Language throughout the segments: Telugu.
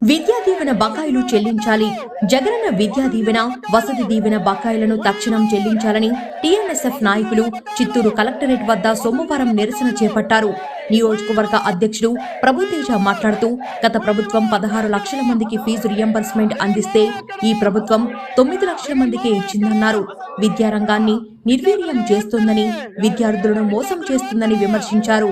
విద్యా దీవెన బకాయిలు చెల్లించాలి. జగనన్న విద్యా దీవెన, వసతి దీవెన బకాయిలను తక్షణం చెల్లించాలని టీఎన్ఎస్ఎఫ్ నాయకులు చిత్తూరు కలెక్టరేట్ వద్ద సోమవారం నిరసన చేపట్టారు. నియోజకవర్గ అధ్యక్షుడు ప్రభుతేజ మాట్లాడుతూ, గత ప్రభుత్వం 16 లక్షల మందికి ఫీజు రియంబర్స్మెంట్ అందిస్తే ఈ ప్రభుత్వం 9 లక్షల మందికే ఇచ్చిందన్నారు. విద్యారంగాన్ని నిర్వీర్యం చేస్తోందని, విద్యార్థులను మోసం చేస్తుందని విమర్శించారు.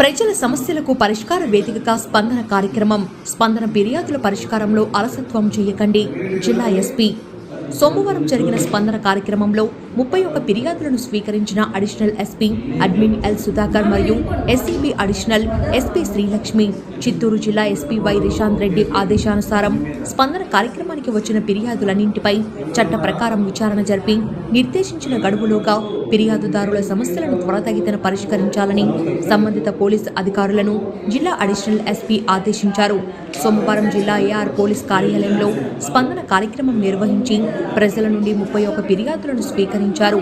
ప్రజల సమస్యలకు పరిష్కార వేదికగా స్పందన కార్యక్రమం. స్పందన ఫిర్యాదుల పరిష్కారంలో అలసత్వం చేయకండి. జిల్లా ఎస్పీ. సోమవారం జరిగిన స్పందన కార్యక్రమంలో 31 ఫిర్యాదులను స్వీకరించిన additional SP admin L Sudhakar మరియు SCB additional SP Srilakshmi. Chittoor జిల్లా ఎస్పీ వై రిషాంత్ రెడ్డి ఆదేశానుసారం స్పందన కార్యక్రమానికి వచ్చిన ఫిర్యాదులన్నింటిపై చట్ట ప్రకారం విచారణ జరిపి నిర్దేశించిన గడువులోగా ఫిర్యాదుదారుల సమస్యలను త్వరితగతిన పరిష్కరించాలని సంబంధిత పోలీసు అధికారులను జిల్లా అడిషనల్ ఎస్పీ ఆదేశించారు. సోమవారం జిల్లా ఏఆర్ పోలీస్ కార్యాలయంలో స్పందన కార్యక్రమం నిర్వహించి ప్రజల నుండి 31 ఫిర్యాదులను స్వీకరించారు.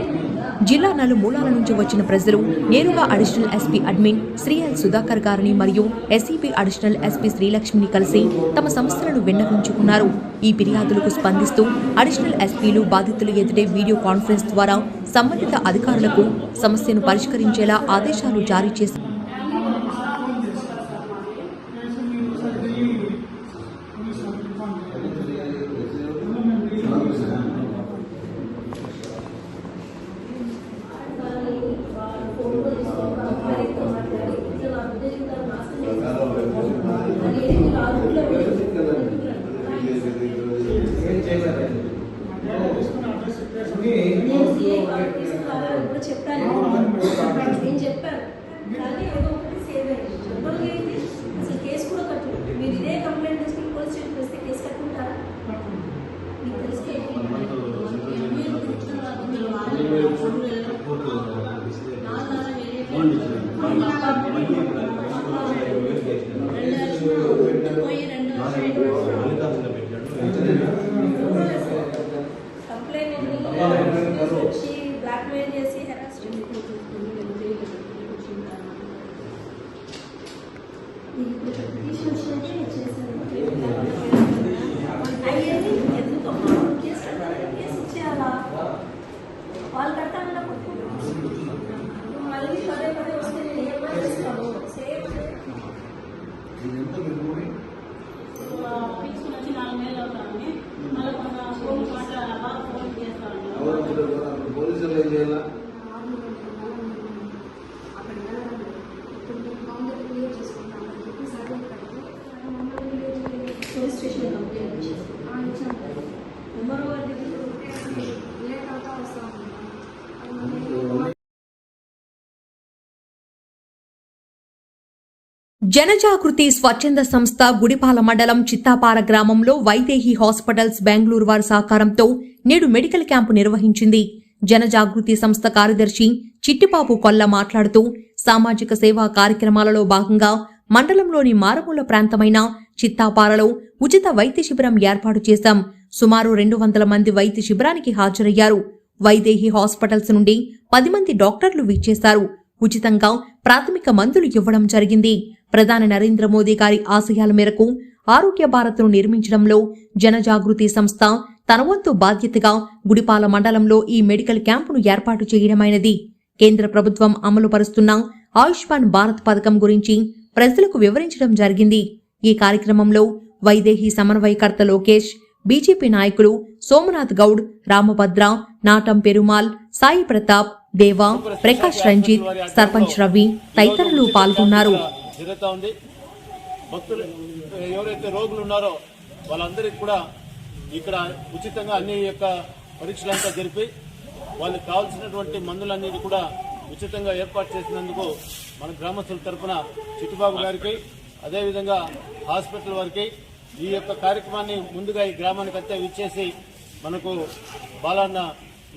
జిల్లా నలుమూలాల నుంచి వచ్చిన ప్రజలు నేరుగా additional SP admin Shri L Sudhakar గారిని మరియు ఎస్సీపీ అడిషనల్ ఎస్పీ శ్రీలక్ష్మిని కలిసి తమ సమస్యలను విన్నవించుకున్నారు. ఈ ఫిర్యాదులకు స్పందిస్తూ అడిషనల్ ఎస్పీలు బాధితులు ఎదుటే వీడియో కాన్ఫరెన్స్ ద్వారా సంబంధిత అధికారులకు సమస్యను పరిష్కరించేలా ఆదేశాలు జారీ చేశారు. జనజాగృతి స్వచ్ఛంద సంస్థ గుడిపాల మండలం చిత్తాపార గ్రామంలో వైదేహి హాస్పిటల్స్ బెంగళూరు వారి సహకారంతో నేడు మెడికల్ క్యాంపు నిర్వహించింది. జనజాగృతి సంస్థ కార్యదర్శి చిట్టిబాబు కొల్ల మాట్లాడుతూ, సామాజిక సేవా కార్యక్రమాలలో భాగంగా మండలంలోని మారుమూల ప్రాంతమైన చిత్తాపారలో ఉచిత వైద్య శిబిరం ఏర్పాటు చేశాం. సుమారు 200 మంది వైద్య శిబిరానికి హాజరయ్యారు. వైదేహి హాస్పిటల్స్ నుండి 10 మంది డాక్టర్లు విచ్చేశారు. ఉచితంగా ప్రాథమిక మందులు ఇవ్వడం జరిగింది. ప్రధాని నరేంద్ర మోదీ గారి ఆశయాల మేరకు ఆరోగ్య భారత్ను నిర్మించడంలో జనజాగృతి సంస్థ తన వంతు బాధ్యతగా గుడిపాల మండలంలో ఈ మెడికల్ క్యాంపును ఏర్పాటు చేయడమైనది. కేంద్ర ప్రభుత్వం అమలు పరుస్తున్న ఆయుష్మాన్ భారత్ పథకం గురించి ప్రజలకు వివరించడం జరిగింది. ఈ కార్యక్రమంలో వైదేహి సమన్వయకర్త లోకేష్, బీజేపీ నాయకులు సోమనాథ్ గౌడ్, రామభద్ర, నాటం పెరుమాల్, సాయి ప్రతాప్, దేవా, ప్రకాష్ రంజిత్, సర్పంచ్ రవి తదితరులు పాల్గొన్నారు. ఎవరైతే రోగులు ఉన్నారో వాళ్ళందరికీ కూడా ఇక్కడ ఉచితంగా అన్ని యొక్క పరీక్షలంతా జరిపి వాళ్ళకి కావాల్సినటువంటి మందులన్నీ కూడా ఉచితంగా ఏర్పాటు చేసినందుకు మన గ్రామస్తుల తరఫున చిట్టిబాబు గారికి, అదేవిధంగా హాస్పిటల్ వారికి ఈ యొక్క కార్యక్రమాన్ని ముందుగా ఈ గ్రామానికి అంతా విచ్చేసి మనకు బాలన్న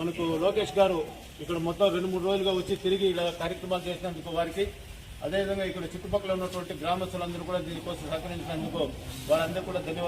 మనకు లోకేష్ గారు ఇక్కడ మొత్తం 2-3 రోజులుగా వచ్చి తిరిగి ఇలా కార్యక్రమాలు చేసినందుకు వారికి, అదేవిధంగా ఇక్కడ చుట్టుపక్కల ఉన్నటువంటి గ్రామస్తులందరూ కూడా దీనికోసం సహకరించినందుకు వారందరూ కూడా ధన్యవాదాలు.